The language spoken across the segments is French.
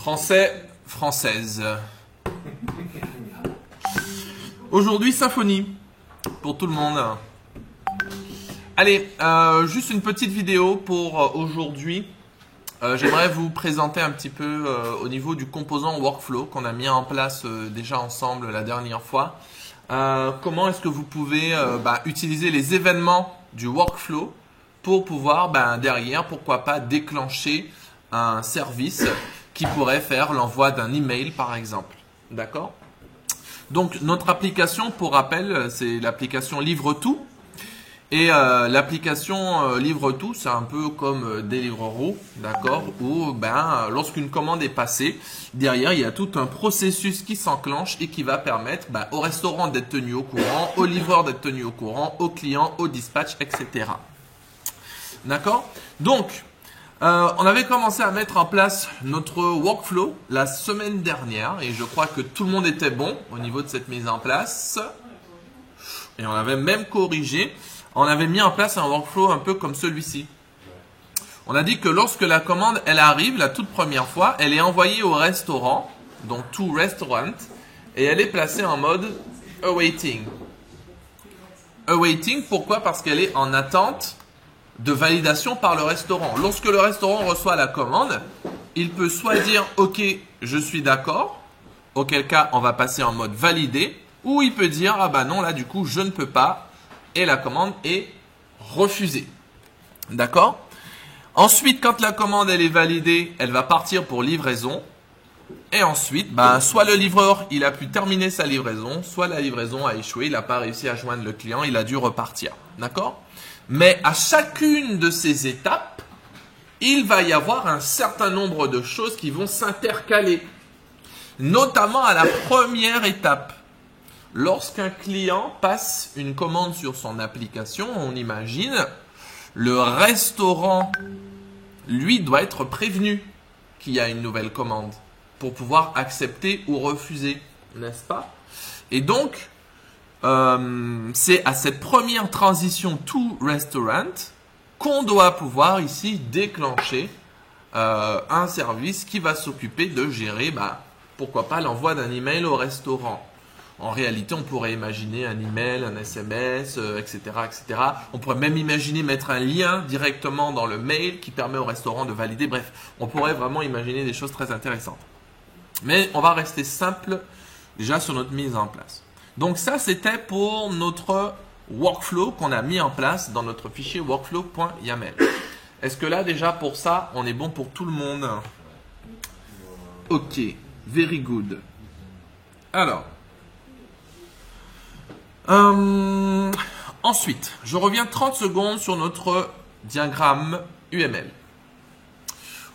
Français, française. Aujourd'hui, symphonie pour tout le monde. Allez, juste une petite vidéo pour aujourd'hui. J'aimerais vous présenter un petit peu au niveau du composant workflow qu'on a mis en place déjà ensemble la dernière fois. Comment est-ce que vous pouvez utiliser les événements du workflow pour pouvoir derrière, pourquoi pas, déclencher un service qui pourrait faire l'envoi d'un email par exemple. D'accord? Donc notre application, pour rappel, c'est l'application Livre-Tout. Et l'application Livre-Tout, c'est un peu comme Deliveroo, d'accord, où lorsqu'une commande est passée, derrière il y a tout un processus qui s'enclenche et qui va permettre au restaurant d'être tenu au courant, au livreur d'être tenu au courant, au client, au dispatch, etc. D'accord? Donc, on avait commencé à mettre en place notre workflow la semaine dernière et je crois que tout le monde était bon au niveau de cette mise en place. Et on avait même corrigé. On avait mis en place un workflow un peu comme celui-ci. On a dit que lorsque la commande elle arrive la toute première fois, elle est envoyée au restaurant, donc to restaurant, et elle est placée en mode awaiting. Awaiting, pourquoi? Parce qu'elle est en attente de validation par le restaurant. Lorsque le restaurant reçoit la commande, il peut soit dire « Ok, je suis d'accord », auquel cas on va passer en mode validé, ou il peut dire « Ah bah non, là du coup je ne peux pas », et la commande est refusée. D'accord? Ensuite, quand la commande elle est validée, elle va partir pour livraison. Et ensuite, soit le livreur il a pu terminer sa livraison, soit la livraison a échoué, il n'a pas réussi à joindre le client, il a dû repartir. D'accord? Mais à chacune de ces étapes, il va y avoir un certain nombre de choses qui vont s'intercaler. Notamment à la première étape. Lorsqu'un client passe une commande sur son application, on imagine, le restaurant, lui, doit être prévenu qu'il y a une nouvelle commande pour pouvoir accepter ou refuser, n'est-ce pas? Et donc, c'est à cette première transition to restaurant qu'on doit pouvoir ici déclencher un service qui va s'occuper de gérer, pourquoi pas, l'envoi d'un email au restaurant. En réalité, on pourrait imaginer un email, un SMS, etc., etc. On pourrait même imaginer mettre un lien directement dans le mail qui permet au restaurant de valider. Bref, on pourrait vraiment imaginer des choses très intéressantes. Mais on va rester simple déjà sur notre mise en place. Donc ça, c'était pour notre workflow qu'on a mis en place dans notre fichier workflow.yaml. Est-ce que là, déjà pour ça, on est bon pour tout le monde? Ok, very good. Alors, ensuite, je reviens 30 secondes sur notre diagramme UML.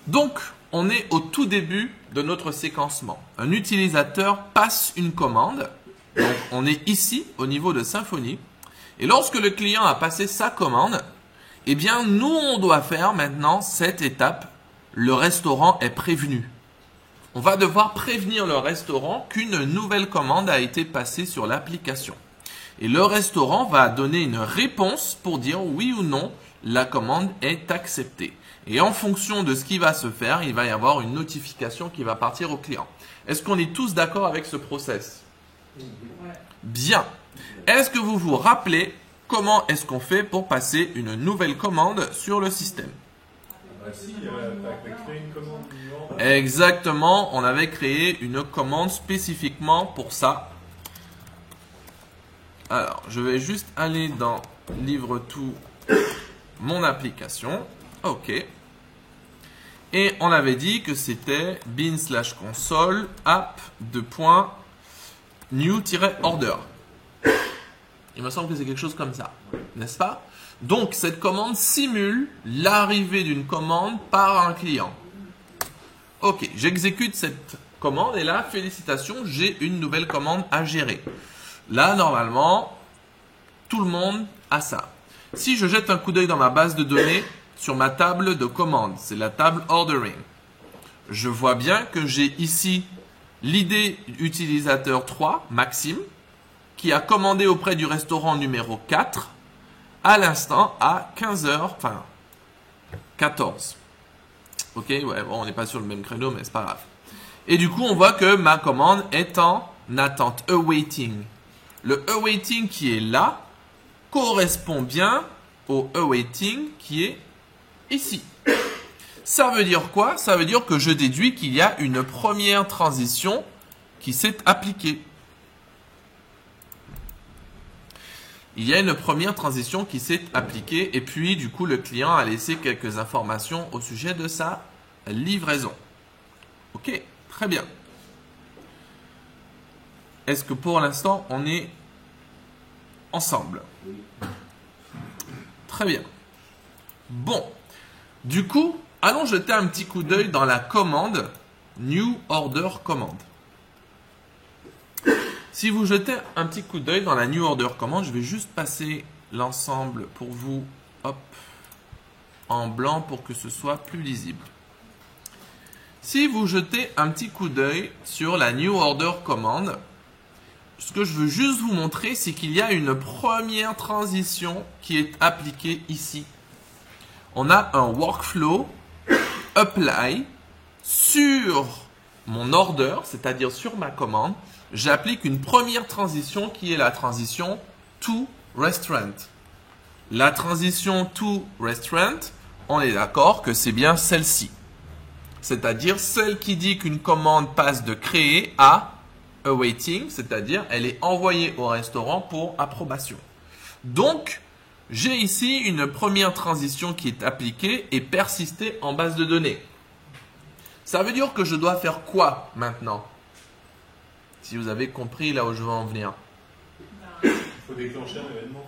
Donc, on est au tout début de notre séquencement. Un utilisateur passe une commande. Donc, on est ici au niveau de Symfony. Et lorsque le client a passé sa commande, eh bien, nous, on doit faire maintenant cette étape. Le restaurant est prévenu. On va devoir prévenir le restaurant qu'une nouvelle commande a été passée sur l'application. Et le restaurant va donner une réponse pour dire oui ou non, la commande est acceptée. Et en fonction de ce qui va se faire, il va y avoir une notification qui va partir au client. Est-ce qu'on est tous d'accord avec ce process? Bien. Est-ce que vous vous rappelez comment est-ce qu'on fait pour passer une nouvelle commande sur le système? Exactement, on avait créé une commande spécifiquement pour ça. Alors, je vais juste aller dans Livre-Tout, mon application. OK. Et on avait dit que c'était bin/console app new-order. Il me semble que c'est quelque chose comme ça, n'est-ce pas? Donc, cette commande simule l'arrivée d'une commande par un client. OK, j'exécute cette commande et là, félicitations, j'ai une nouvelle commande à gérer. Là, normalement, tout le monde a ça. Si je jette un coup d'œil dans ma base de données sur ma table de commande, c'est la table ordering, je vois bien que j'ai ici l'ID utilisateur 3, Maxime, qui a commandé auprès du restaurant numéro 4 à l'instant à 15h, enfin 14. Ok, ouais, bon, on n'est pas sur le même créneau, mais c'est pas grave. Et du coup, on voit que ma commande est en attente, awaiting. Le awaiting qui est là correspond bien au awaiting qui est ici. Ça veut dire quoi? Ça veut dire que je déduis qu'il y a une première transition qui s'est appliquée. Il y a une première transition qui s'est appliquée et puis du coup le client a laissé quelques informations au sujet de sa livraison. Ok, très bien. Est-ce que pour l'instant on est ensemble? Très bien. Bon, du coup, allons jeter un petit coup d'œil dans la commande New Order Command. Si vous jetez un petit coup d'œil dans la New Order Command, je vais juste passer l'ensemble pour vous, hop, en blanc pour que ce soit plus lisible. Si vous jetez un petit coup d'œil sur la New Order Command, ce que je veux juste vous montrer, c'est qu'il y a une première transition qui est appliquée ici. On a un workflow apply sur mon order, c'est-à-dire sur ma commande. J'applique une première transition qui est la transition to restaurant. La transition to restaurant, on est d'accord que c'est bien celle-ci. C'est-à-dire celle qui dit qu'une commande passe de créer à awaiting, c'est-à-dire elle est envoyée au restaurant pour approbation. Donc, j'ai ici une première transition qui est appliquée et persistée en base de données. Ça veut dire que je dois faire quoi maintenant? Si vous avez compris là où je veux en venir. Il faut déclencher un événement.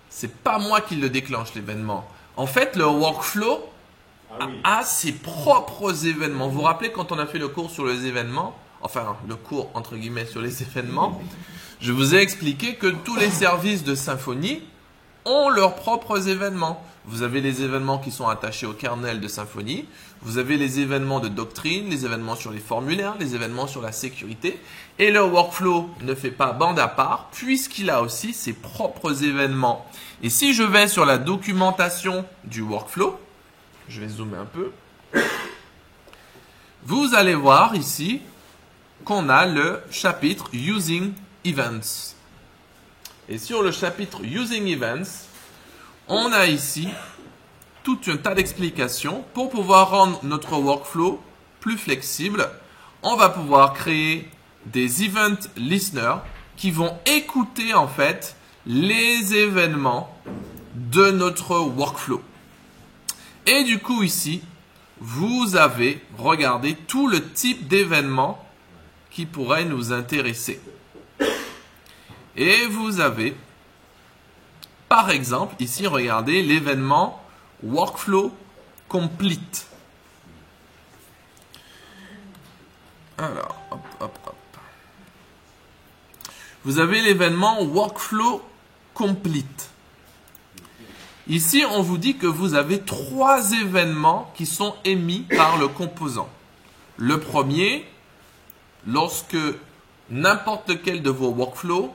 C'est pas moi qui le déclenche l'événement. En fait, le workflow a ses propres événements. Vous vous rappelez quand on a fait le cours sur les événements, enfin le cours entre guillemets sur les événements, je vous ai expliqué que tous les services de Symfony ont leurs propres événements. Vous avez les événements qui sont attachés au kernel de Symfony, vous avez les événements de doctrine, les événements sur les formulaires, les événements sur la sécurité, et le workflow ne fait pas bande à part puisqu'il a aussi ses propres événements. Et si je vais sur la documentation du workflow, je vais zoomer un peu, vous allez voir ici qu'on a le chapitre Using Events. Et sur le chapitre Using Events, on a ici tout un tas d'explications pour pouvoir rendre notre workflow plus flexible. On va pouvoir créer des event listeners qui vont écouter en fait les événements de notre workflow. Et du coup ici, vous avez regardé tout le type d'événements qui pourraient nous intéresser. Et vous avez, par exemple, ici, regardez l'événement Workflow Complete. Alors, hop, hop, hop. Vous avez l'événement Workflow Complete. Ici, on vous dit que vous avez 3 événements qui sont émis par le composant. Le premier, lorsque n'importe quel de vos workflows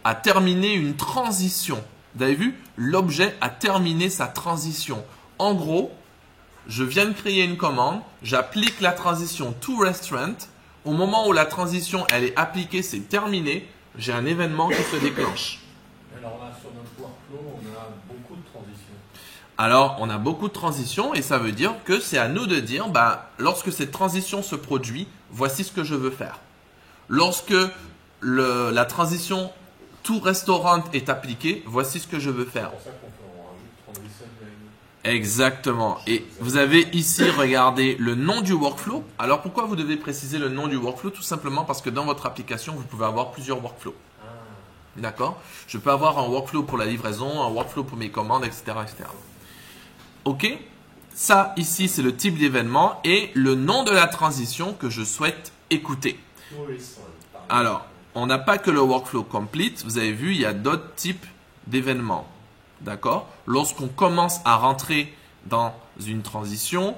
a terminé une transition. Vous avez vu, l'objet a terminé sa transition. En gros, je viens de créer une commande, j'applique la transition to restaurant. Au moment où la transition elle est appliquée, c'est terminé, j'ai un événement qui se déclenche. Alors là, sur notre workflow, on a beaucoup de transitions. Alors, on a beaucoup de transitions et ça veut dire que c'est à nous de dire, lorsque cette transition se produit, voici ce que je veux faire. Lorsque la transition to restaurant est appliquée, voici ce que je veux faire. C'est pour ça qu'on rajoute transition. Exactement. Et vous avez ici, regardez, le nom du workflow. Alors, pourquoi vous devez préciser le nom du workflow? Tout simplement parce que dans votre application, vous pouvez avoir plusieurs workflows. D'accord? Je peux avoir un workflow pour la livraison, un workflow pour mes commandes, etc. etc. Ok? Ça, ici, c'est le type d'événement et le nom de la transition que je souhaite écouter. Alors, on n'a pas que le workflow complete. Vous avez vu, il y a d'autres types d'événements. D'accord? Lorsqu'on commence à rentrer dans une transition,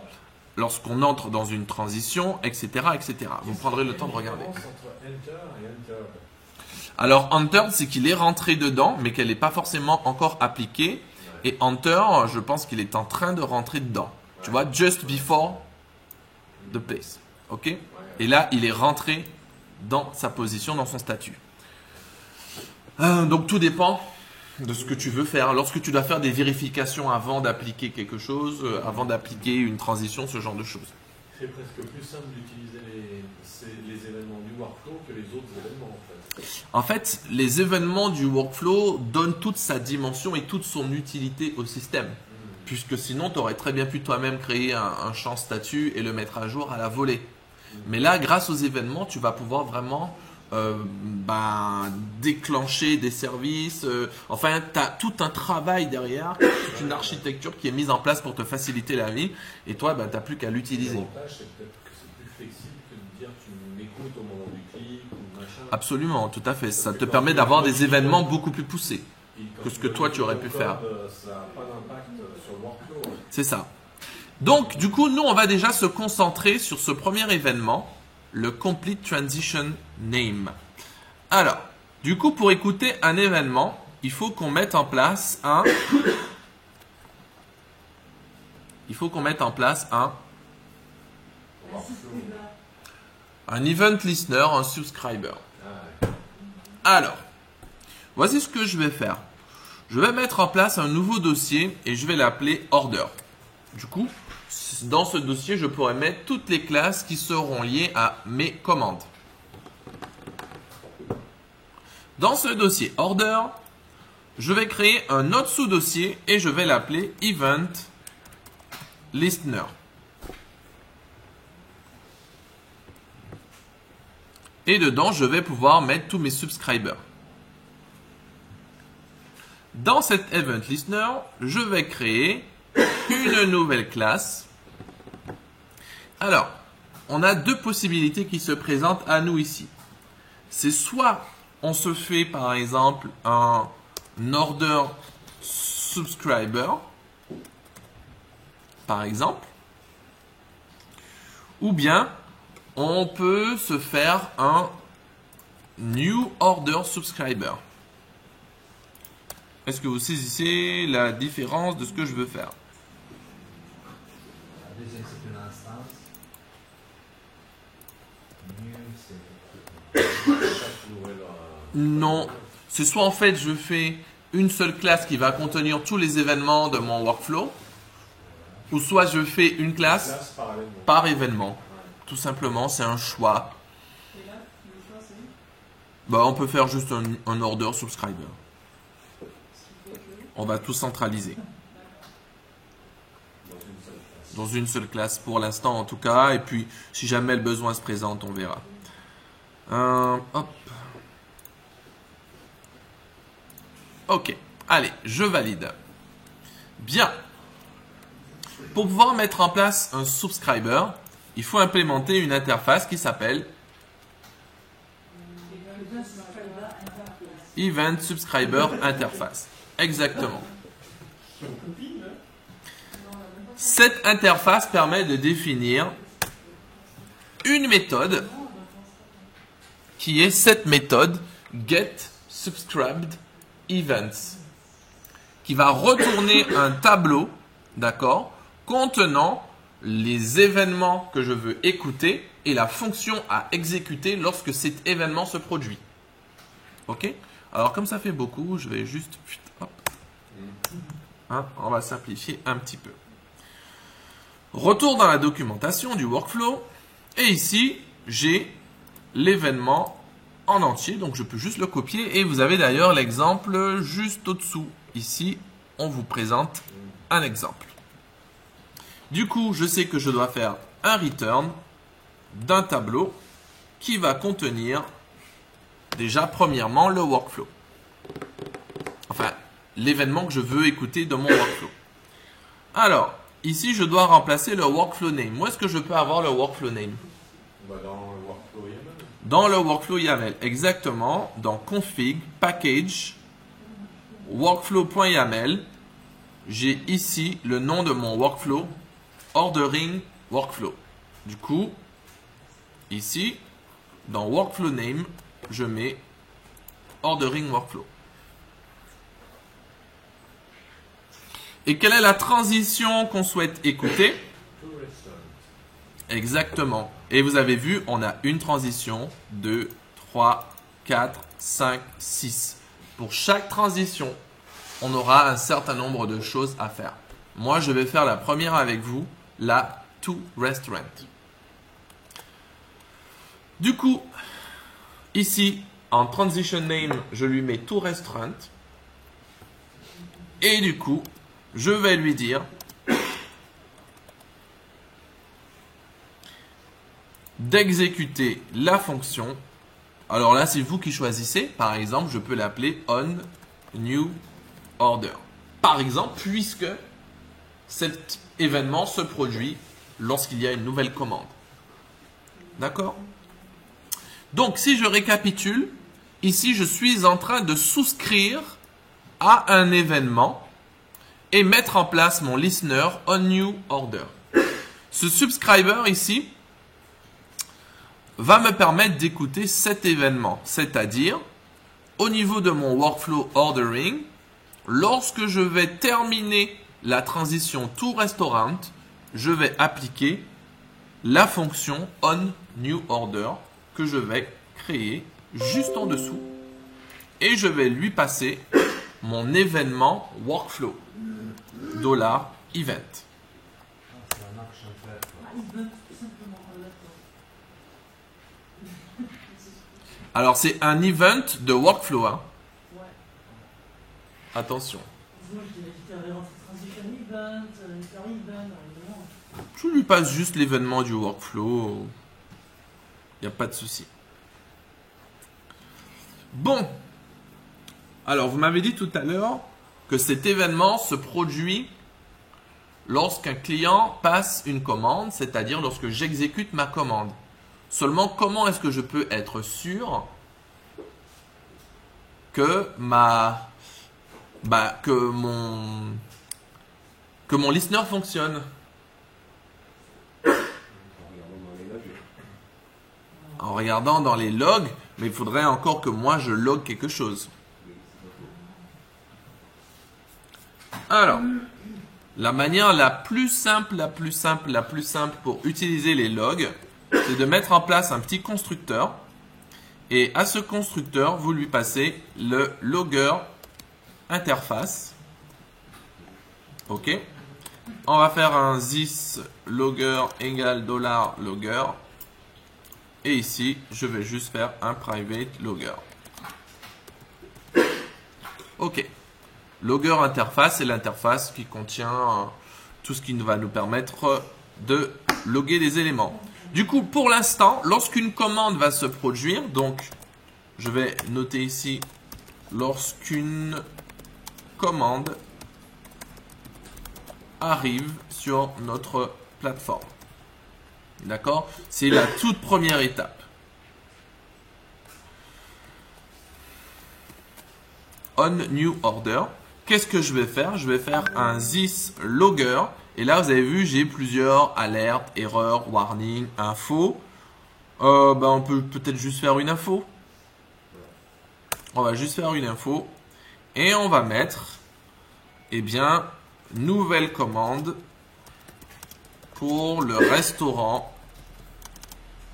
lorsqu'on entre dans une transition, etc., etc. Vous prendrez le temps de regarder. Alors, enter, c'est qu'il est rentré dedans, mais qu'elle n'est pas forcément encore appliquée. Et enter, je pense qu'il est en train de rentrer dedans. Tu vois, just before de place. Ok? Et là, il est rentré dans sa position, dans son statut. Donc tout dépend de ce que tu veux faire. Lorsque tu dois faire des vérifications avant d'appliquer quelque chose, avant d'appliquer une transition, ce genre de choses. C'est presque plus simple d'utiliser les événements du workflow que les autres événements en fait. En fait, les événements du workflow donnent toute sa dimension et toute son utilité au système. Puisque sinon, tu aurais très bien pu toi-même créer un champ statut et le mettre à jour à la volée. Mais là, grâce aux événements, tu vas pouvoir vraiment déclencher des services. Enfin, tu as tout un travail derrière, toute une architecture qui est mise en place pour te faciliter la vie. Et toi, tu n'as plus qu'à l'utiliser. L'avantage, c'est peut-être que c'est plus flexible que de dire tu m'écoutes au moment du clic ou machin. Absolument, tout à fait. Ça te permet d'avoir des événements beaucoup plus poussés que ce que toi, tu aurais pu faire. Ça n'a pas d'impact sur le workflow. C'est ça. Donc, du coup, nous, on va déjà se concentrer sur ce premier événement, le Complete Transition Name. Alors, du coup, pour écouter un événement, il faut qu'on mette en place un event listener, un subscriber. Alors, voici ce que je vais faire. Je vais mettre en place un nouveau dossier et je vais l'appeler Order. Du coup, dans ce dossier, je pourrais mettre toutes les classes qui seront liées à mes commandes. Dans ce dossier Order, je vais créer un autre sous-dossier et je vais l'appeler Event Listener. Et dedans, je vais pouvoir mettre tous mes subscribers. Dans cet Event Listener, je vais créer une nouvelle classe. Alors, on a deux possibilités qui se présentent à nous ici. C'est soit on se fait par exemple un order subscriber, par exemple, ou bien on peut se faire un new order subscriber. Est-ce que vous saisissez la différence de ce que je veux faire? La deuxième, c'est une instance. New, c'est... Non. C'est soit en fait je fais une seule classe qui va contenir tous les événements de mon workflow, ou soit je fais une classe par événement. Tout simplement, c'est un choix. On peut faire juste un order subscriber. On va tout centraliser. Dans une seule classe pour l'instant en tout cas. Et puis, si jamais le besoin se présente, on verra. Hop. Ok. Allez, je valide. Bien. Pour pouvoir mettre en place un subscriber, il faut implémenter une interface qui s'appelle Event Subscriber Interface. Exactement. Cette interface permet de définir une méthode qui est cette méthode getSubscribedEvents qui va retourner un tableau, d'accord, contenant les événements que je veux écouter et la fonction à exécuter lorsque cet événement se produit. Ok? Alors comme ça fait beaucoup, je vais juste... Hop. On va simplifier un petit peu. Retour dans la documentation du workflow. Et ici, j'ai l'événement en entier. Donc je peux juste le copier. Et vous avez d'ailleurs l'exemple juste au-dessous. Ici, on vous présente un exemple. Du coup, je sais que je dois faire un return d'un tableau qui va contenir déjà premièrement le workflow. Enfin, l'événement que je veux écouter dans mon workflow. Alors, ici, je dois remplacer le workflow name. Où est-ce que je peux avoir le workflow name? Dans le workflow YAML. Dans le workflow YAML, exactement. Dans config, package, workflow.yaml. J'ai ici le nom de mon workflow, ordering workflow. Du coup, ici, dans workflow name, je mets ordering workflow. Et quelle est la transition qu'on souhaite écouter? Exactement. Et vous avez vu, on a une transition, 2, 3, 4, 5, 6. Pour chaque transition, on aura un certain nombre de choses à faire. Moi, je vais faire la première avec vous, la to restaurant. Du coup, ici, en transition name, je lui mets to restaurant. Et du coup, je vais lui dire d'exécuter la fonction. Alors là, c'est vous qui choisissez. Par exemple, je peux l'appeler on new order. Par exemple, puisque cet événement se produit lorsqu'il y a une nouvelle commande. D'accord? Donc, si je récapitule, ici, je suis en train de souscrire à un événement et mettre en place mon listener on new order. Ce subscriber ici va me permettre d'écouter cet événement, c'est-à-dire au niveau de mon workflow ordering, lorsque je vais terminer la transition to restaurant, je vais appliquer la fonction on new order que je vais créer juste en dessous et je vais lui passer mon événement workflow $event. Ça marche en fait. Alors c'est un event de workflow. Hein. Ouais. Attention. Moi, je dirais qu'il fallait rentrer transition event, faire event, évidemment. Je lui passe juste l'événement du workflow. Il n'y a pas de souci. Bon. Alors, vous m'avez dit tout à l'heure que cet événement se produit lorsqu'un client passe une commande, c'est-à-dire lorsque j'exécute ma commande. Seulement, comment est-ce que je peux être sûr que mon listener fonctionne? En regardant dans les logs, mais il faudrait encore que moi je log quelque chose. Alors, la manière la plus simple pour utiliser les logs, c'est de mettre en place un petit constructeur. Et à ce constructeur, vous lui passez le logger interface. OK. On va faire un this logger égale $logger. Et ici, je vais juste faire un private logger. OK. Logger interface, c'est l'interface qui contient tout ce qui va nous permettre de loguer des éléments. Du coup, pour l'instant, lorsqu'une commande va se produire, donc je vais noter ici lorsqu'une commande arrive sur notre plateforme. D'accord? C'est la toute première étape. On new order. Qu'est-ce que je vais faire? Je vais faire un this logger. Et là, vous avez vu, j'ai plusieurs alertes, erreurs, warning, info. On peut peut-être juste faire une info. On va juste faire une info. Et on va mettre, eh bien, nouvelle commande pour le restaurant.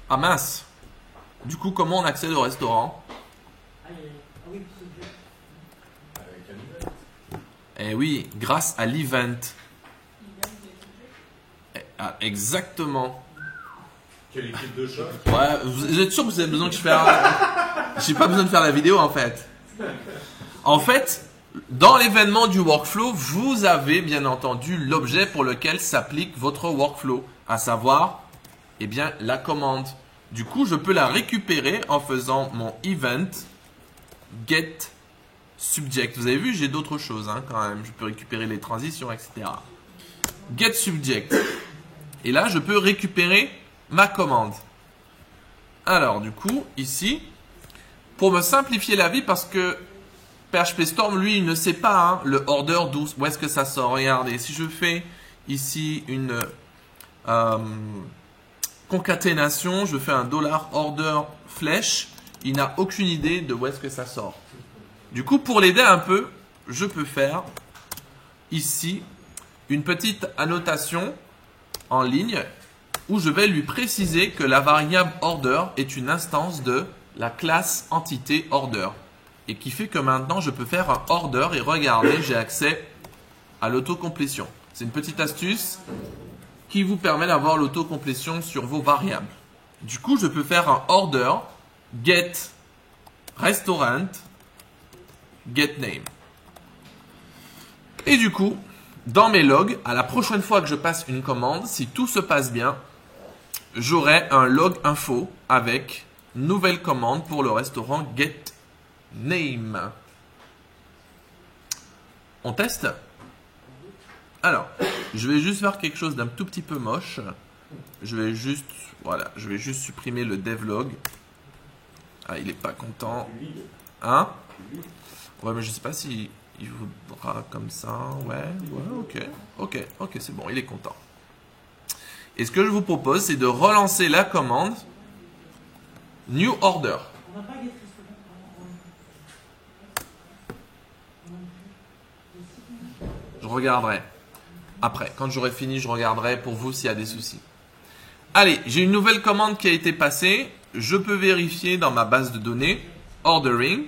Ah mince! Du coup, comment on accède au restaurant? Ah oui, subject. Avec un event. Eh oui, grâce à l'event. Ah, exactement. Quelle équipe de choc? Ouais, vous êtes sûr que vous avez besoin que je fasse... J'ai pas besoin de faire la vidéo en fait. En fait, dans l'événement du workflow, vous avez bien entendu l'objet pour lequel s'applique votre workflow, à savoir, eh bien, la commande. Du coup, je peux la récupérer en faisant mon event get subject. Vous avez vu, j'ai d'autres choses hein, quand même. Je peux récupérer les transitions, etc. Get subject. Et là, je peux récupérer ma commande. Alors, du coup, ici, pour me simplifier la vie, parce que PHP Storm, lui, il ne sait pas hein, le order où est-ce que ça sort. Regardez, si je fais ici une concaténation, je fais un $order flèche, il n'a aucune idée de où est-ce que ça sort. Du coup, pour l'aider un peu, je peux faire ici une petite annotation en ligne où je vais lui préciser que la variable order est une instance de la classe entité order. Et qui fait que maintenant, je peux faire un order et regardez, j'ai accès à l'autocomplétion. C'est une petite astuce qui vous permet d'avoir l'autocomplétion sur vos variables. Du coup, je peux faire un order get restaurant get name. Et du coup, dans mes logs, à la prochaine fois que je passe une commande, si tout se passe bien, j'aurai un log info avec nouvelle commande pour le restaurant get name. On teste? Alors, je vais juste faire quelque chose d'un tout petit peu moche. Je vais juste supprimer le devlog. Ah, il est pas content. Hein? Ouais, mais je sais pas si il voudra comme ça. Ouais, ok, c'est bon, il est content. Et ce que je vous propose, c'est de relancer la commande new order. On n'a pas get restaurant. Je regarderai. Après, quand j'aurai fini, je regarderai pour vous s'il y a des soucis. Allez, j'ai une nouvelle commande qui a été passée. Je peux vérifier dans ma base de données ordering.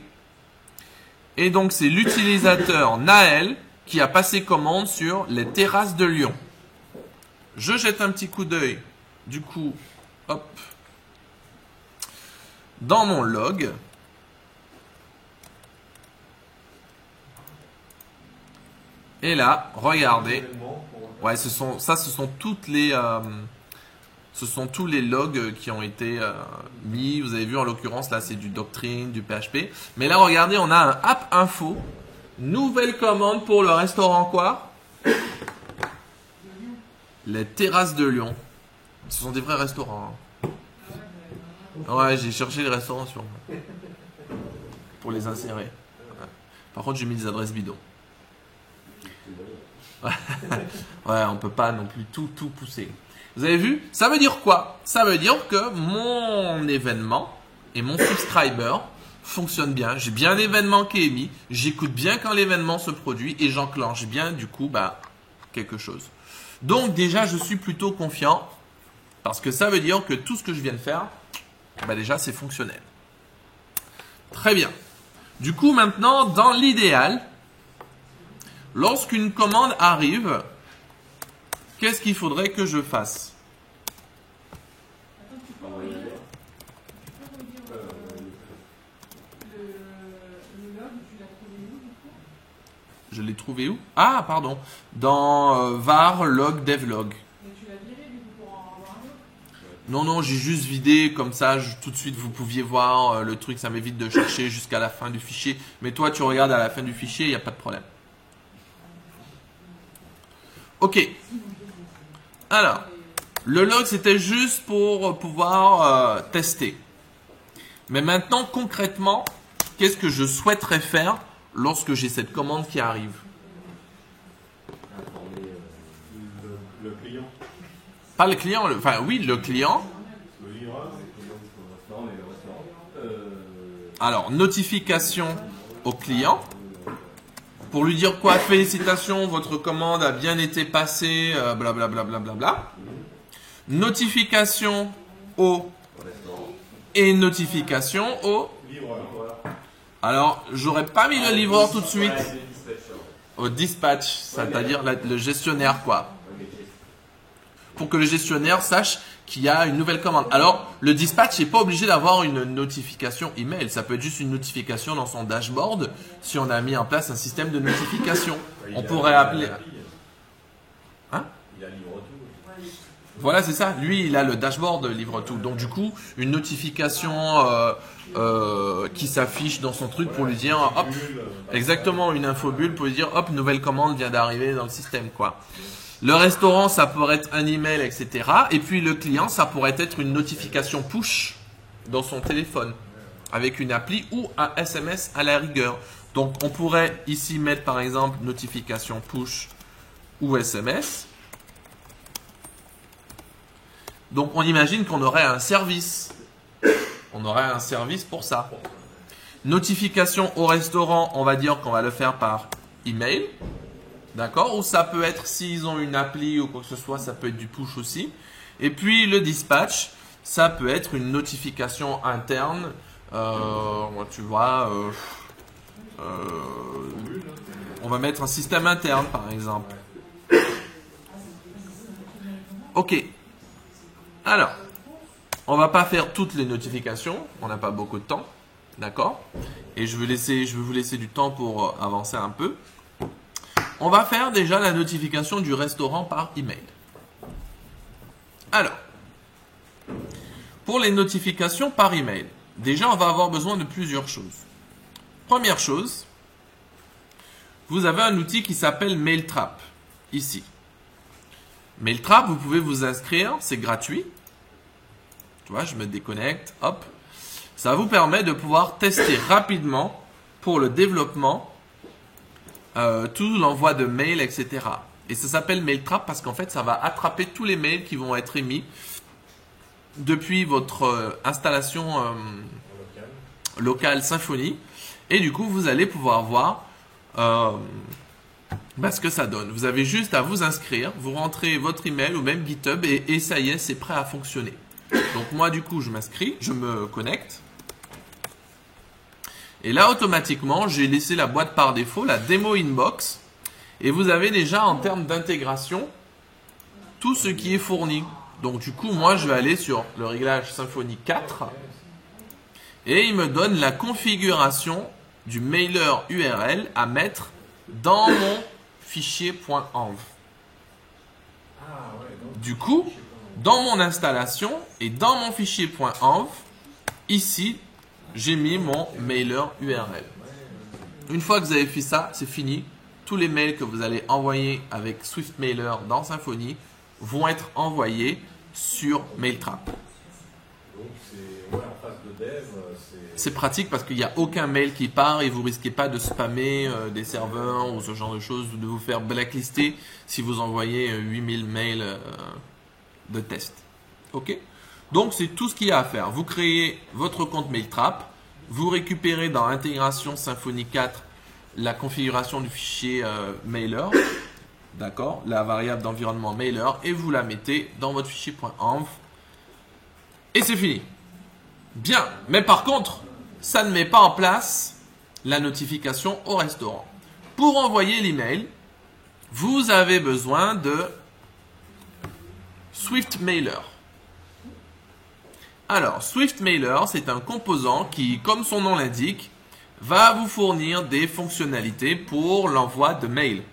Et donc, c'est l'utilisateur Naël qui a passé commande sur les terrasses de Lyon. Je jette un petit coup d'œil. Du coup, hop. Dans mon log. Et là, regardez. Ouais, ce sont toutes les, ce sont tous les logs qui ont été mis. Vous avez vu, en l'occurrence, là, c'est du Doctrine, du PHP. Mais là, regardez, on a un app info. Nouvelle commande pour le restaurant quoi? Les terrasses de Lyon. Ce sont des vrais restaurants. Hein. Ouais, j'ai cherché les restaurants pour les insérer. Ouais. Par contre, j'ai mis des adresses bidons. Ouais, on peut pas non plus tout pousser. Vous avez vu? Ça veut dire quoi? Ça veut dire que mon événement et mon subscriber fonctionnent bien. J'ai bien l'événement qui est mis. J'écoute bien quand l'événement se produit et j'enclenche bien du coup quelque chose. Donc déjà, je suis plutôt confiant parce que ça veut dire que tout ce que je viens de faire, déjà c'est fonctionnel. Très bien. Du coup, maintenant, dans l'idéal, lorsqu'une commande arrive, qu'est-ce qu'il faudrait que je fasse? Attends, tu peux redire le log, tu l'as trouvé où du coup? Je l'ai trouvé où? Ah, pardon. Dans var log devlog. Mais tu l'as viré du coup pour en avoir un autre? Non, j'ai juste vidé comme ça. Tout de suite, vous pouviez voir le truc. Ça m'évite de chercher jusqu'à la fin du fichier. Mais toi, tu regardes à la fin du fichier, il n'y a pas de problème. Ok. Alors, le log, c'était juste pour pouvoir tester. Mais maintenant, concrètement, qu'est-ce que je souhaiterais faire lorsque j'ai cette commande qui arrive? Informer le client. Pas le client, oui, le client. Le livreur. Alors, notification au client. Pour lui dire quoi? Félicitations, votre commande a bien été passée, blablabla. Notification au et notification au Livreur. Alors, j'aurais pas mis le livreur tout de suite. Au dispatch, c'est-à-dire le gestionnaire quoi. Pour que le gestionnaire sache qu'il y a une nouvelle commande. Alors, le dispatch n'est pas obligé d'avoir une notification email. Ça peut être juste une notification dans son dashboard si on a mis en place un système de notification. On pourrait appeler... Hein? Il a livré tout. Voilà, c'est ça. Lui, il a le dashboard livre tout. Donc, du coup, une notification qui s'affiche dans son truc pour lui dire, hop, exactement, une infobulle pour lui dire, hop, nouvelle commande vient d'arriver dans le système, quoi. Le restaurant, ça pourrait être un email, etc. Et puis le client, ça pourrait être une notification push dans son téléphone avec une appli ou un SMS à la rigueur. Donc, on pourrait ici mettre par exemple notification push ou SMS. Donc, on imagine qu'on aurait un service. On aurait un service pour ça. Notification au restaurant, on va dire qu'on va le faire par email. D'accord? Ou ça peut être, s'ils ont une appli ou quoi que ce soit, ça peut être du push aussi. Et puis le dispatch, ça peut être une notification interne. Tu vois, on va mettre un système interne par exemple. Ok. Alors, on va pas faire toutes les notifications. On n'a pas beaucoup de temps. D'accord? Et je vais vous laisser du temps pour avancer un peu. On va faire déjà la notification du restaurant par email. Alors, pour les notifications par email, déjà on va avoir besoin de plusieurs choses. Première chose, vous avez un outil qui s'appelle Mailtrap, ici. Mailtrap, vous pouvez vous inscrire, c'est gratuit. Tu vois, je me déconnecte, hop. Ça vous permet de pouvoir tester rapidement pour le développement tout l'envoi de mails, etc. Et ça s'appelle Mailtrap parce qu'en fait, ça va attraper tous les mails qui vont être émis depuis votre installation locale Symfony. Et du coup, vous allez pouvoir voir ce que ça donne. Vous avez juste à vous inscrire, vous rentrez votre email ou même GitHub et ça y est, c'est prêt à fonctionner. Donc moi, du coup, je m'inscris, je me connecte. Et là, automatiquement, j'ai laissé la boîte par défaut, la démo inbox. Et vous avez déjà, en termes d'intégration, tout ce qui est fourni. Donc, du coup, moi, je vais aller sur le réglage Symfony 4. Et il me donne la configuration du mailer URL à mettre dans mon fichier .env. Du coup, dans mon installation et dans mon fichier .env, ici, j'ai mis mon mailer URL. Une fois que vous avez fait ça, c'est fini. Tous les mails que vous allez envoyer avec Swift Mailer dans Symfony vont être envoyés sur Mailtrap. Donc, en phase de dev, c'est pratique parce qu'il n'y a aucun mail qui part et vous risquez pas de spammer des serveurs ou ce genre de choses, de vous faire blacklister si vous envoyez 8000 mails de test. Ok ? Donc, c'est tout ce qu'il y a à faire. Vous créez votre compte Mailtrap, vous récupérez dans l'intégration Symfony 4 la configuration du fichier mailer, d'accord, la variable d'environnement mailer, et vous la mettez dans votre fichier .env et c'est fini. Bien, mais par contre, ça ne met pas en place la notification au restaurant. Pour envoyer l'email, vous avez besoin de Swift Mailer. Alors, Swift Mailer, c'est un composant qui, comme son nom l'indique, va vous fournir des fonctionnalités pour l'envoi de mail.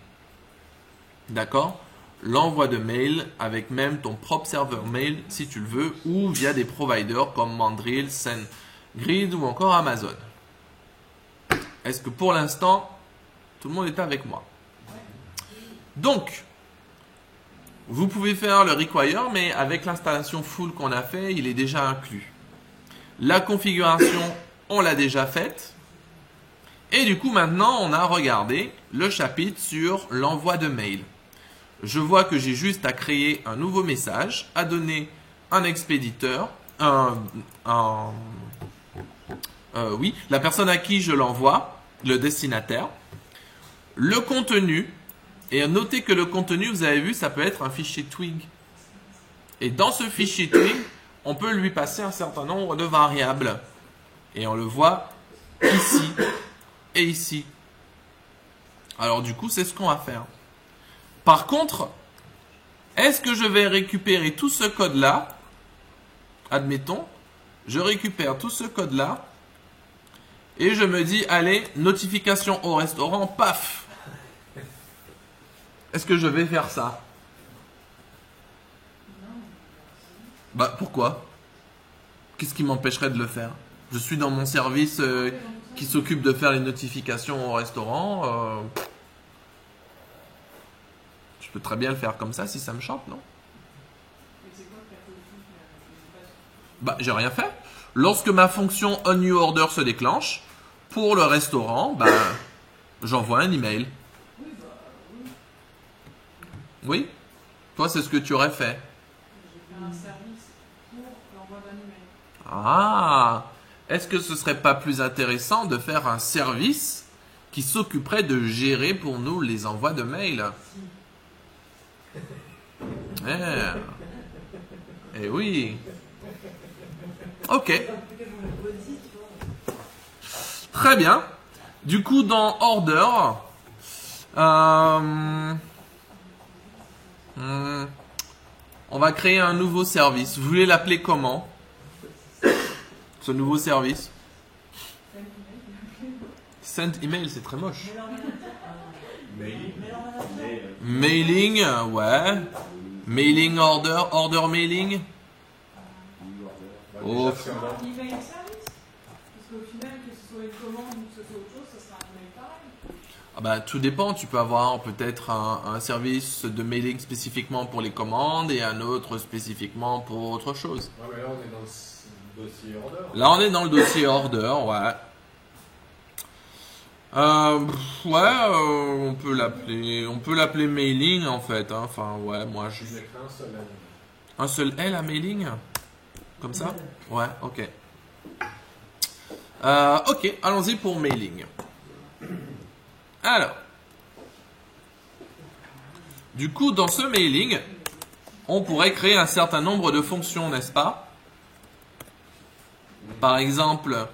D'accord ? L'envoi de mail avec même ton propre serveur mail si tu le veux, ou via des providers comme Mandrill, SendGrid ou encore Amazon. Est-ce que pour l'instant, tout le monde est avec moi ? Donc, vous pouvez faire le require, mais avec l'installation full qu'on a fait, il est déjà inclus. La configuration, on l'a déjà faite. Et du coup, maintenant, on a regardé le chapitre sur l'envoi de mail. Je vois que j'ai juste à créer un nouveau message, à donner un expéditeur, la personne à qui je l'envoie, le destinataire, le contenu. Et notez que le contenu, vous avez vu, ça peut être un fichier Twig. Et dans ce fichier Twig, on peut lui passer un certain nombre de variables. Et on le voit ici et ici. Alors du coup, c'est ce qu'on va faire. Par contre, est-ce que je vais récupérer tout ce code-là? Admettons, je récupère tout ce code-là et je me dis, allez, notification au restaurant, paf! Est-ce que je vais faire ça? Bah pourquoi? Qu'est-ce qui m'empêcherait de le faire? Je suis dans mon service qui s'occupe de faire les notifications au restaurant. Je peux très bien le faire comme ça si ça me chante, non? Bah j'ai rien fait. Lorsque ma fonction on new order se déclenche, pour le restaurant, bah j'envoie un email. Oui? Toi, c'est ce que tu aurais fait. Un service pour l'envoi d'un email. Ah! Est-ce que ce serait pas plus intéressant de faire un service qui s'occuperait de gérer pour nous les envois de mails? Eh oui. Ok. Très bien. Du coup, dans order, on va créer un nouveau service. Vous voulez l'appeler comment? Ce nouveau service? Send email, c'est très moche. Mailing, ouais. Mailing order, order mailing. Oh. Déjà, si on a- Email service. Parce qu'au final, que ce soit une commande ou que ce soit autre chose, ça sera un email pareil. Ah bah, tout dépend. Tu peux avoir peut-être un service de mailing spécifiquement pour les commandes et un autre spécifiquement pour autre chose. Ouais, mais là, on est dans le dossier order. Là, on est dans le dossier order, ouais. On peut l'appeler mailing en fait. Hein. Enfin, ouais, moi je. Je mettrai un seul ami. Un seul L à mailing, comme ça. Ouais, ok. Ok, allons-y pour mailing. Alors, du coup, dans ce mailing, on pourrait créer un certain nombre de fonctions, n'est-ce pas? Par exemple,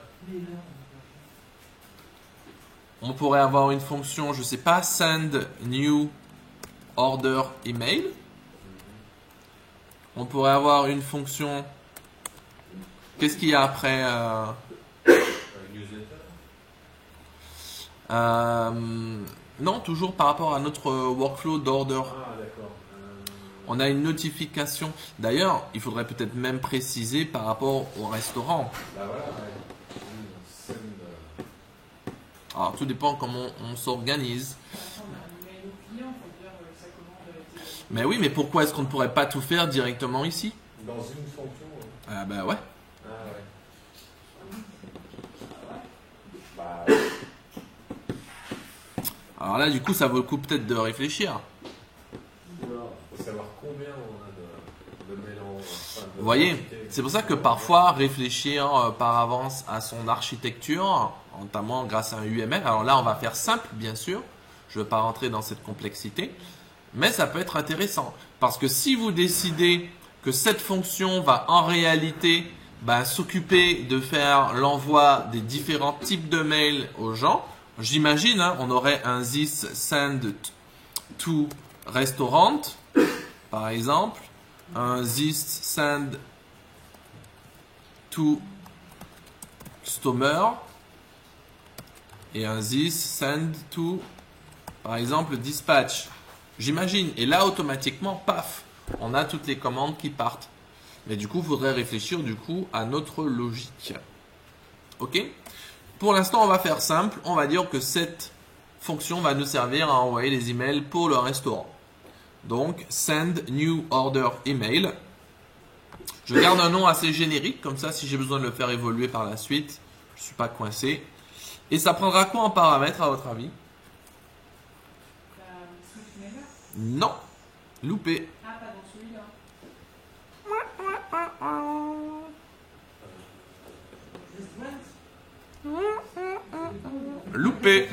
on pourrait avoir une fonction, je sais pas, send new order email. On pourrait avoir une fonction. Qu'est-ce qu'il y a après Newsletter. Non, toujours par rapport à notre workflow d'order. Ah, d'accord. On a une notification. D'ailleurs, il faudrait peut-être même préciser par rapport au restaurant. Bah voilà, ouais. Send, Alors, tout dépend comment on s'organise. Après, on a un email au client pour dire que sa commande a été. Mais oui, mais pourquoi est-ce qu'on ne pourrait pas tout faire directement ici? dans une fonction. Ah bah ouais. Ah ouais. Bah, Alors là, du coup, ça vaut le coup peut-être de réfléchir. faut savoir combien on a de mélange. Enfin, de Vous voyez, quantité. c'est pour ça que parfois réfléchir par avance à son architecture, notamment grâce à un UML, alors là on va faire simple bien sûr, je ne veux pas rentrer dans cette complexité, mais ça peut être intéressant. Parce que si vous décidez que cette fonction va en réalité s'occuper de faire l'envoi des différents types de mails aux gens, j'imagine, hein, on aurait un this send to restaurant, par exemple, un this send to customer et un this send to, par exemple, dispatch. J'imagine. Et là, automatiquement, paf, on a toutes les commandes qui partent. Mais du coup, il faudrait réfléchir du coup à notre logique. Ok? Pour l'instant, on va faire simple. On va dire que cette fonction va nous servir à envoyer les emails pour le restaurant. Donc, send new order email. Je garde un nom assez générique, comme ça, si j'ai besoin de le faire évoluer par la suite, je ne suis pas coincé. Et ça prendra quoi en paramètre, à votre avis? Swift Mailer. Non. Loupé. Ah, pas dans celui-là. Loupé.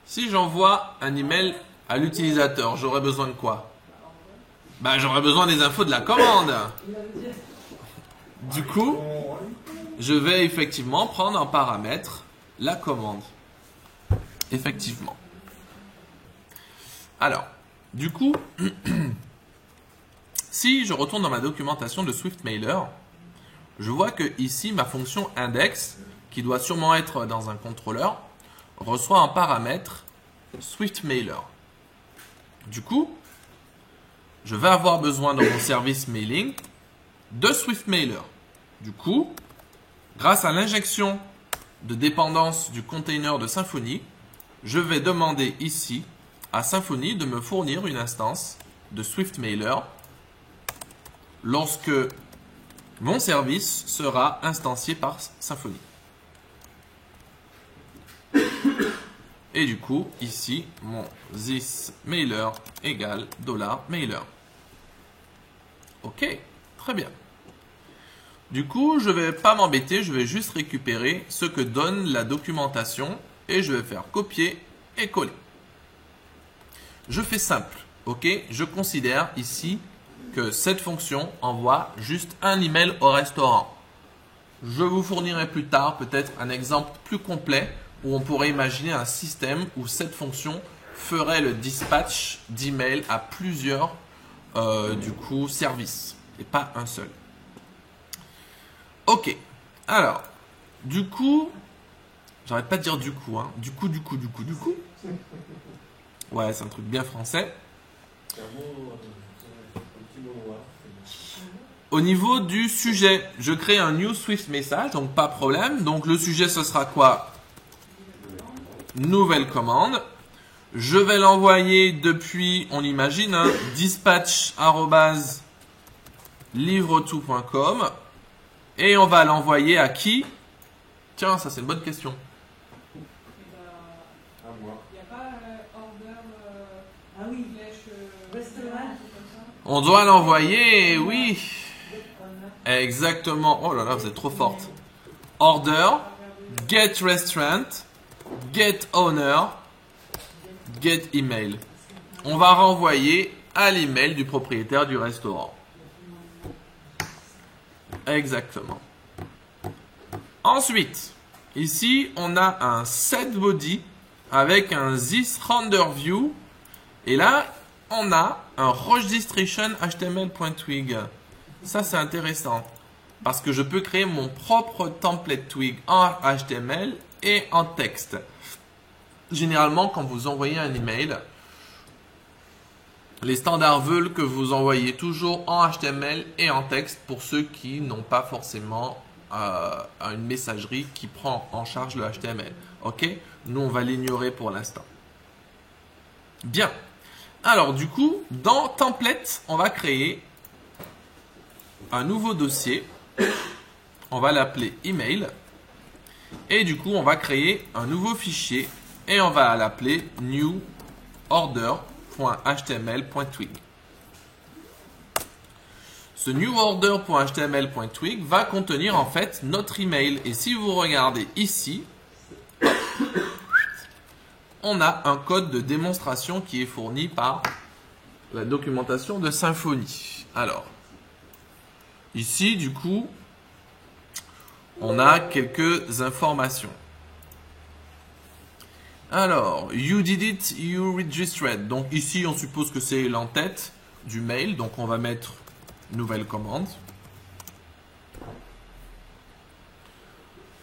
Si j'envoie un email à l'utilisateur, j'aurais besoin de quoi? J'aurais besoin des infos de la commande. Du coup, je vais effectivement prendre en paramètre la commande. Effectivement. Alors, du coup, si je retourne dans ma documentation de SwiftMailer, je vois que ici, ma fonction index, qui doit sûrement être dans un contrôleur, reçoit en paramètre SwiftMailer. Du coup, je vais avoir besoin dans mon service mailing de SwiftMailer. Du coup, grâce à l'injection de dépendance du container de Symfony, je vais demander ici à Symfony de me fournir une instance de SwiftMailer lorsque mon service sera instancié par Symfony. Et du coup, ici, mon this mailer égale $mailer. Ok, très bien. Du coup, je ne vais pas m'embêter, je vais juste récupérer ce que donne la documentation et je vais faire copier et coller. Je fais simple. Ok, je considère ici que cette fonction envoie juste un email au restaurant. Je vous fournirai plus tard peut-être un exemple plus complet où on pourrait imaginer un système où cette fonction ferait le dispatch d'email à plusieurs services et pas un seul. Ok, alors, du coup, j'arrête pas de dire du coup, hein. Du coup. Ouais, c'est un truc bien français. C'est un petit mot noir. Au niveau du sujet, je crée un new Swift message, donc pas de problème. Donc le sujet, ce sera quoi? Nouvelle commande. Je vais l'envoyer depuis, on imagine, hein, dispatch@livretout.com. Et on va l'envoyer à qui? Tiens, ça c'est une bonne question. À moi. Il n'y a pas order Ah oui, flèche restaurant. un truc comme ça. On doit l'envoyer, oui. Exactement. Oh là là, vous êtes trop forte. Order, get restaurant, get owner, get email. On va renvoyer à l'email du propriétaire du restaurant. Exactement. Ensuite, ici, on a un set body avec un this render view. Et là, on a un registration html.twig. Ça, c'est intéressant. Parce que je peux créer mon propre template twig en HTML et en texte. Généralement, quand vous envoyez un email, les standards veulent que vous envoyiez toujours en HTML et en texte pour ceux qui n'ont pas forcément une messagerie qui prend en charge le HTML. Ok? Nous, on va l'ignorer pour l'instant. Bien. Alors, du coup, dans template, on va créer un nouveau dossier. On va l'appeler email. Et du coup, on va créer un nouveau fichier et on va l'appeler new order.html.twig. Ce new order.html.twig va contenir en fait notre email. Et si vous regardez ici, on a un code de démonstration qui est fourni par la documentation de Symfony. Alors, ici, du coup, on a quelques informations. Alors, you did it, you registered. Donc ici, on suppose que c'est l'entête du mail. Donc on va mettre nouvelle commande.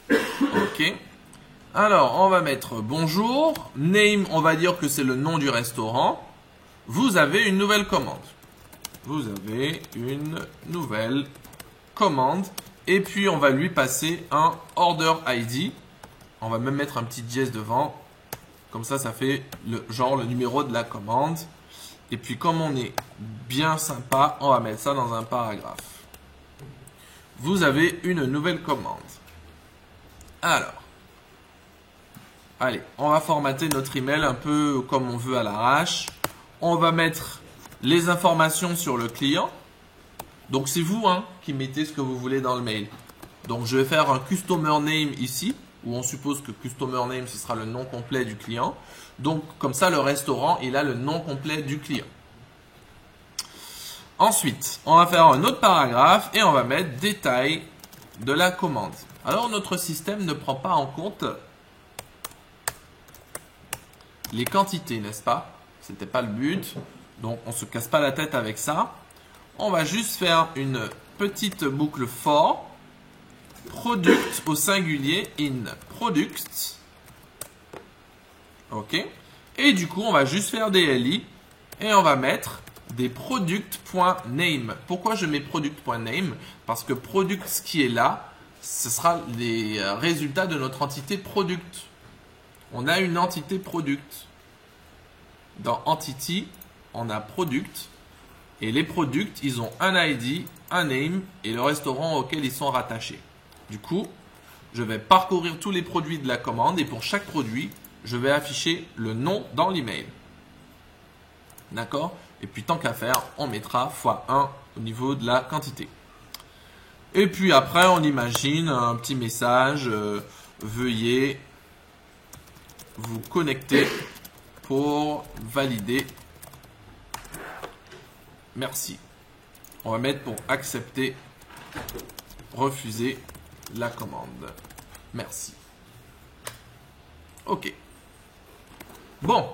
Ok. Alors, on va mettre bonjour. Name, on va dire que c'est le nom du restaurant. Vous avez une nouvelle commande. Vous avez une nouvelle commande. Et puis, on va lui passer un order ID. On va même mettre un petit dièse devant. Comme ça, ça fait le numéro de la commande. Et puis, comme on est bien sympa, on va mettre ça dans un paragraphe. Vous avez une nouvelle commande. Alors, allez, on va formater notre email un peu comme on veut à l'arrache. On va mettre les informations sur le client. Donc, c'est vous qui mettez ce que vous voulez dans le mail. Donc, je vais faire un customer name ici, où on suppose que customer name, ce sera le nom complet du client. Donc, comme ça, le restaurant, il a le nom complet du client. Ensuite, on va faire un autre paragraphe et on va mettre détail de la commande. Alors, notre système ne prend pas en compte les quantités, n'est-ce pas? C'était pas le but. Donc, on se casse pas la tête avec ça. On va juste faire une petite boucle for product au singulier in product. Ok. Et du coup, on va juste faire des li et on va mettre des product.name. Pourquoi je mets product.name? Parce que product, ce qui est là, ce sera les résultats de notre entité product. On a une entité product. Dans entity, on a product. Et les products, ils ont un ID, un name et le restaurant auquel ils sont rattachés. Du coup, je vais parcourir tous les produits de la commande et pour chaque produit, je vais afficher le nom dans l'email. D'accord? Et puis, tant qu'à faire, on mettra x1 au niveau de la quantité. Et puis après, on imagine un petit message. Veuillez vous connecter pour valider Merci. On va mettre pour accepter, refuser la commande. Merci. Ok. Bon.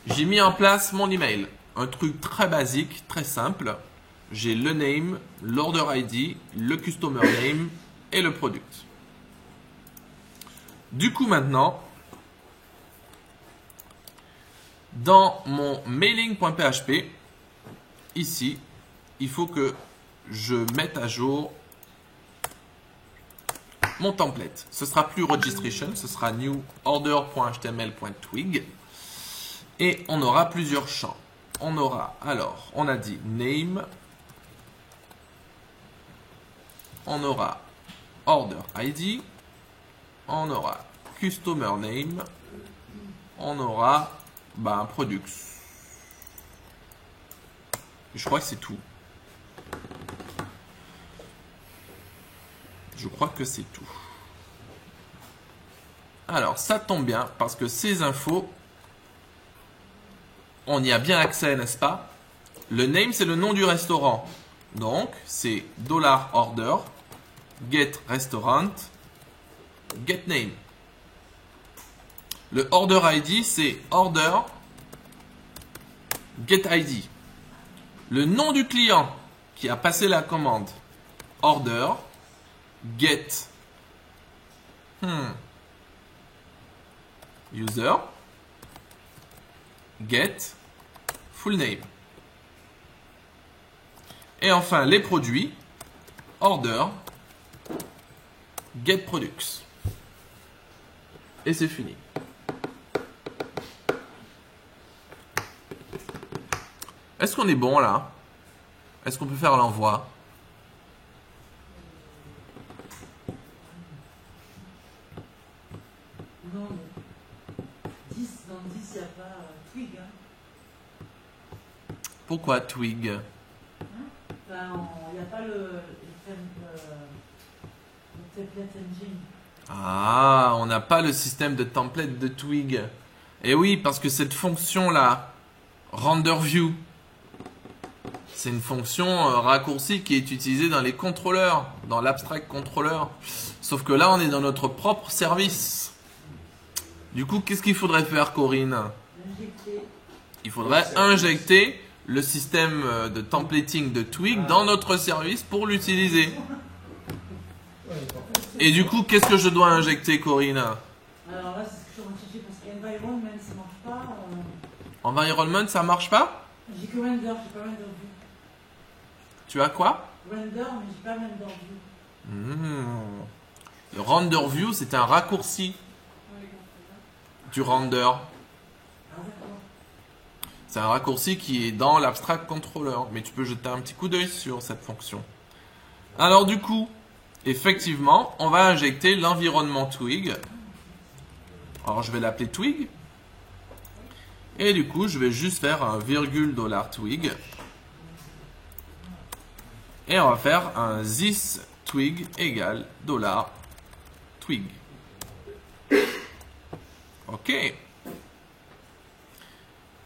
J'ai mis en place mon email. Un truc très basique, très simple. J'ai le name, l'order ID, le customer name et le product. Du coup, maintenant, dans mon mailing.php, ici, il faut que je mette à jour mon template. Ce sera plus registration, ce sera new order.html.twig. Et on aura plusieurs champs. On aura, alors, on a dit name. On aura order ID. On aura customer name. On aura products. Je crois que c'est tout. Je crois que c'est tout. Alors, ça tombe bien parce que ces infos, on y a bien accès, n'est-ce pas? Le name, c'est le nom du restaurant. Donc, c'est $order, get restaurant, get name. Le order ID, c'est order, get ID. Le nom du client qui a passé la commande, order, get user, get full name. Et enfin, les produits, order, get products. Et c'est fini. Est-ce qu'on est bon là? Est-ce qu'on peut faire l'envoi? Non, mais 10, dans le 10, il n'y a pas Twig. Hein. Pourquoi Twig? Enfin, il n'y a pas le template engine. Ah, on n'a pas le système de template de Twig. Et oui, parce que cette fonction-là, RenderView, c'est une fonction raccourcie qui est utilisée dans les contrôleurs, dans l'abstract controller. Sauf que là, on est dans notre propre service. Du coup, qu'est-ce qu'il faudrait faire, Corinne? Injecter. Il faudrait injecter le système de templating de Twig dans notre service pour l'utiliser. Et du coup, qu'est-ce que je dois injecter, Corinne? Alors là, c'est ce que je suis en train de chercher parce qu'environment, ça ne marche pas. Environment, ça marche pas? J'ai que render, j'ai pas render view. Tu as quoi? Render, mais j'ai pas render view. Le render view, c'est un raccourci du render. Ah, d'accord. C'est un raccourci qui est dans l'abstract controller. Mais tu peux jeter un petit coup d'œil sur cette fonction. Alors du coup, effectivement, on va injecter l'environnement Twig. Alors je vais l'appeler Twig. Et du coup, je vais juste faire un virgule $Twig. Et on va faire un this Twig égale $Twig. Ok.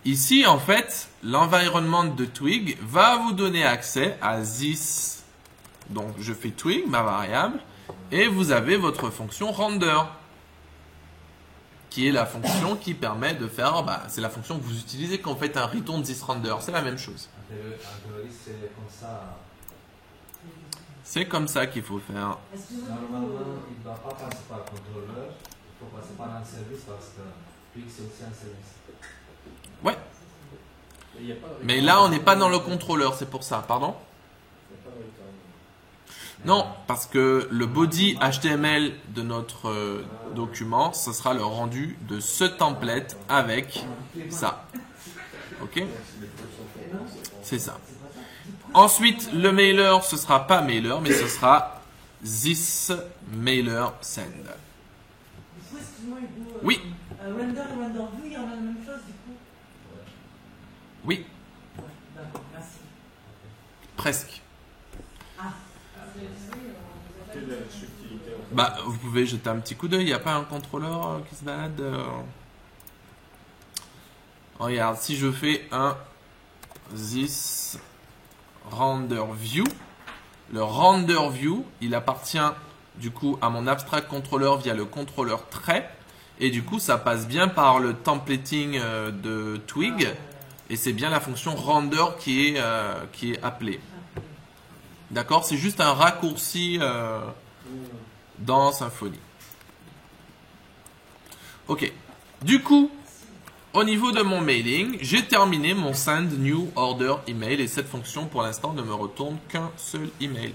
Ici, en fait, l'environnement de Twig va vous donner accès à this. Donc, je fais Twig, ma variable, et vous avez votre fonction render, qui est la fonction qui permet de faire, c'est la fonction que vous utilisez quand vous faites un return this render. C'est la même chose. En théorie, c'est comme ça. C'est comme ça qu'il faut faire. Normalement, il ne doit pas passer par le contrôleur, il faut passer par un service parce que Twig c'est aussi un service. Ouais. Mais là, on n'est pas dans le contrôleur, c'est pour ça. Pardon? Non, parce que le body HTML de notre document, ce sera le rendu de ce template avec ça. Ok? C'est ça. Ensuite, le mailer, ce sera pas mailer, mais ce sera this mailer send. Excuse-moi, Hugo. Oui. Render et render view, il y en a la même chose du coup? Oui, Ouais, d'accord, merci. presque. Ah. Quelle est la subtilité en fait? Vous pouvez jeter un petit coup d'œil. Il n'y a pas un contrôleur qui se balade. Regarde, si je fais un this render view. Le render view, il appartient du coup à mon abstract controller via le contrôleur trait. Et du coup, ça passe bien par le templating de Twig. Et c'est bien la fonction render qui est appelée. D'accord? C'est juste un raccourci dans Symfony. Ok. Du coup, au niveau de mon mailing, j'ai terminé mon send new order email. Et cette fonction, pour l'instant, ne me retourne qu'un seul email.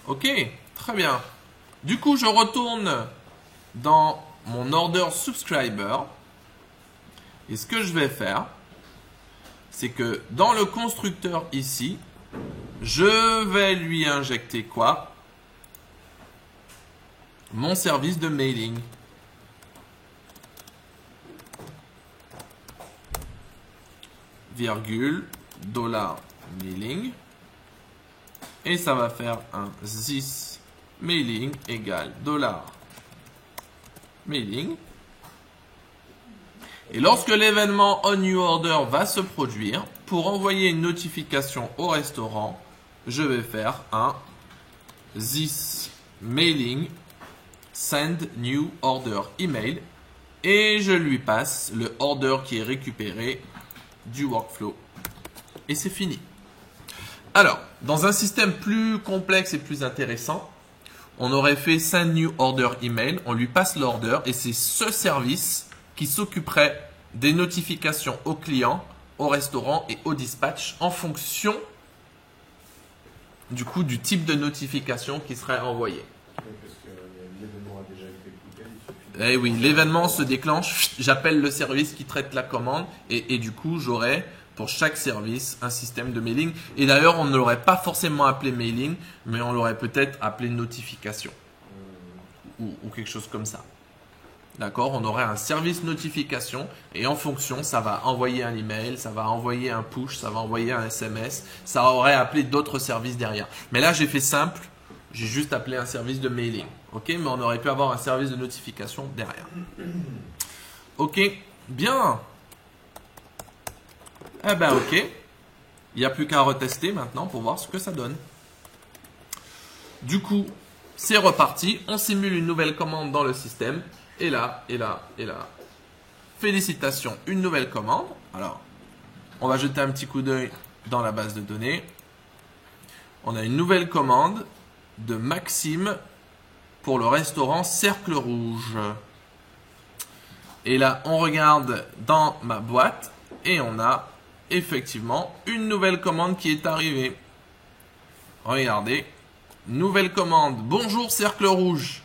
Ok, très bien. Du coup, je retourne dans mon order subscriber. Et ce que je vais faire, c'est que dans le constructeur ici, je vais lui injecter quoi? Mon service de mailing. Virgule, $mailing. Et ça va faire un this mailing égale $mailing. Et lorsque l'événement on new order va se produire, pour envoyer une notification au restaurant, je vais faire un this mailing send new order email et je lui passe le order qui est récupéré du workflow. Et c'est fini. Alors, dans un système plus complexe et plus intéressant, on aurait fait send new order email, on lui passe l'order et c'est ce service qui s'occuperait des notifications aux clients, au restaurant et au dispatch en fonction du coup du type de notification qui serait envoyé. Parce que l'événement a déjà été écouté, il suffit Eh oui, l'événement se déclenche, j'appelle le service qui traite la commande et du coup j'aurai pour chaque service un système de mailing. Et d'ailleurs on ne l'aurait pas forcément appelé mailing, mais on l'aurait peut-être appelé notification ou quelque chose comme ça. D'accord, on aurait un service notification et en fonction, ça va envoyer un email, ça va envoyer un push, ça va envoyer un SMS, ça aurait appelé d'autres services derrière. Mais là, j'ai fait simple, j'ai juste appelé un service de mailing. Ok, mais on aurait pu avoir un service de notification derrière. Ok, bien. Eh ben ok, il n'y a plus qu'à retester maintenant pour voir ce que ça donne. Du coup, c'est reparti, on simule une nouvelle commande dans le système. Et là, félicitations, une nouvelle commande. Alors, on va jeter un petit coup d'œil dans la base de données. On a une nouvelle commande de Maxime pour le restaurant Cercle Rouge. Et là, on regarde dans ma boîte et on a effectivement une nouvelle commande qui est arrivée. Regardez, nouvelle commande. Bonjour Cercle Rouge.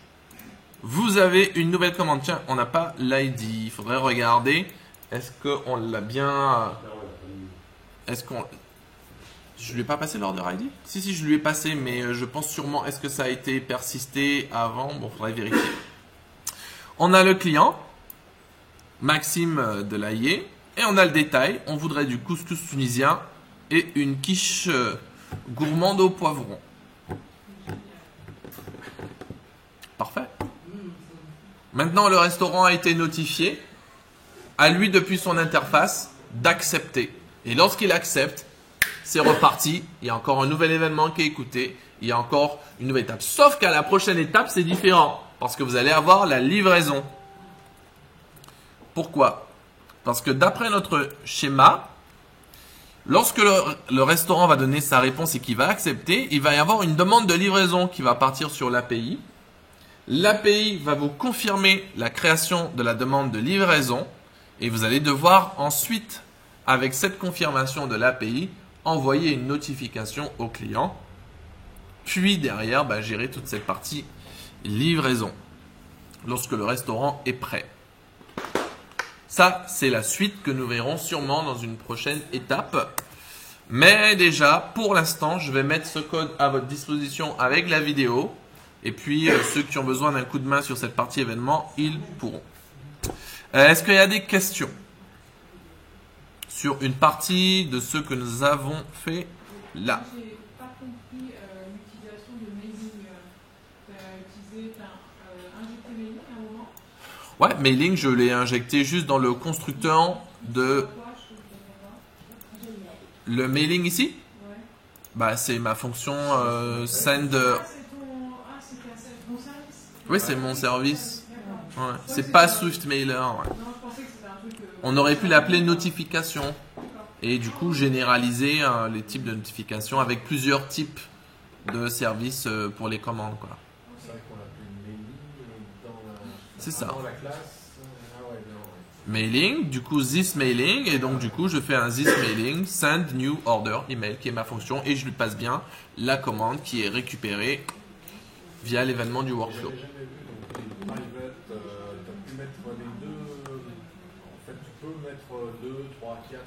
Vous avez une nouvelle commande. Tiens, on n'a pas l'ID. Il faudrait regarder. Est-ce qu'on l'a bien... Est-ce qu'on... Je lui ai pas passé l'order ID? Si, je lui ai passé, mais je pense sûrement... Est-ce que ça a été persisté avant? Bon, il faudrait vérifier. On a le client, Maxime de l'Aillé, et on a le détail. On voudrait du couscous tunisien et une quiche gourmande au poivron. Parfait. Maintenant, le restaurant a été notifié, à lui depuis son interface, d'accepter. Et lorsqu'il accepte, c'est reparti. Il y a encore un nouvel événement qui est écouté. Il y a encore une nouvelle étape. Sauf qu'à la prochaine étape, c'est différent. Parce que vous allez avoir la livraison. Pourquoi? Parce que d'après notre schéma, lorsque le restaurant va donner sa réponse et qu'il va accepter, il va y avoir une demande de livraison qui va partir sur l'API. L'API va vous confirmer la création de la demande de livraison et vous allez devoir ensuite, avec cette confirmation de l'API, envoyer une notification au client. Puis derrière, gérer toute cette partie livraison lorsque le restaurant est prêt. Ça, c'est la suite que nous verrons sûrement dans une prochaine étape. Mais déjà, pour l'instant, je vais mettre ce code à votre disposition avec la vidéo. Et puis, ceux qui ont besoin d'un coup de main sur cette partie événement, ils pourront. Est-ce qu'il y a des questions sur une partie de ce que nous avons fait là? J'ai pas compris l'utilisation de mailing. Tu as injecté mailing à un moment? Ouais, mailing, je l'ai injecté juste dans le constructeur de... Le mailing ici, Ouais. bah, c'est ma fonction send. Ah, c'est ton... Ah, c'est ton service. Oui, c'est mon service. D'accord. Ouais. C'est pas Swift Mailer. Ouais. Non, je pensais que c'était un truc... On aurait pu l'appeler notification. D'accord. Et du coup, généraliser les types de notifications avec plusieurs types de services pour les commandes, quoi. C'est vrai qu'on l'appelle mailing dans la, C'est ça. dans la classe. Ah ouais, non, ouais. Mailing, du coup, this mailing, et donc du coup, je fais un this mailing, send new order email, qui est ma fonction, et je lui passe bien la commande qui est récupérée via l'événement du workflow. J'avais jamais vu, donc les private, tu as pu mettre les deux. En fait, tu peux mettre 2, 3, 4.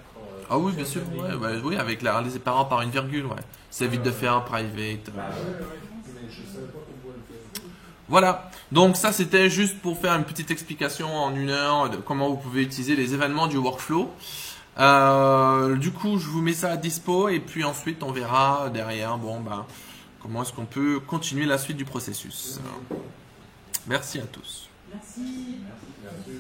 Ah oui, bien sûr, ouais, ouais, oui, avec les séparant par une virgule, ouais. Ça évite de faire private. Bah ouais, mais je savais pas qu'on pouvait le faire. Voilà, donc ça c'était juste pour faire une petite explication en 1 heure de comment vous pouvez utiliser les événements du workflow. Du coup, je vous mets ça à dispo et puis ensuite on verra derrière comment est-ce qu'on peut continuer la suite du processus. Merci à tous. Merci. Merci.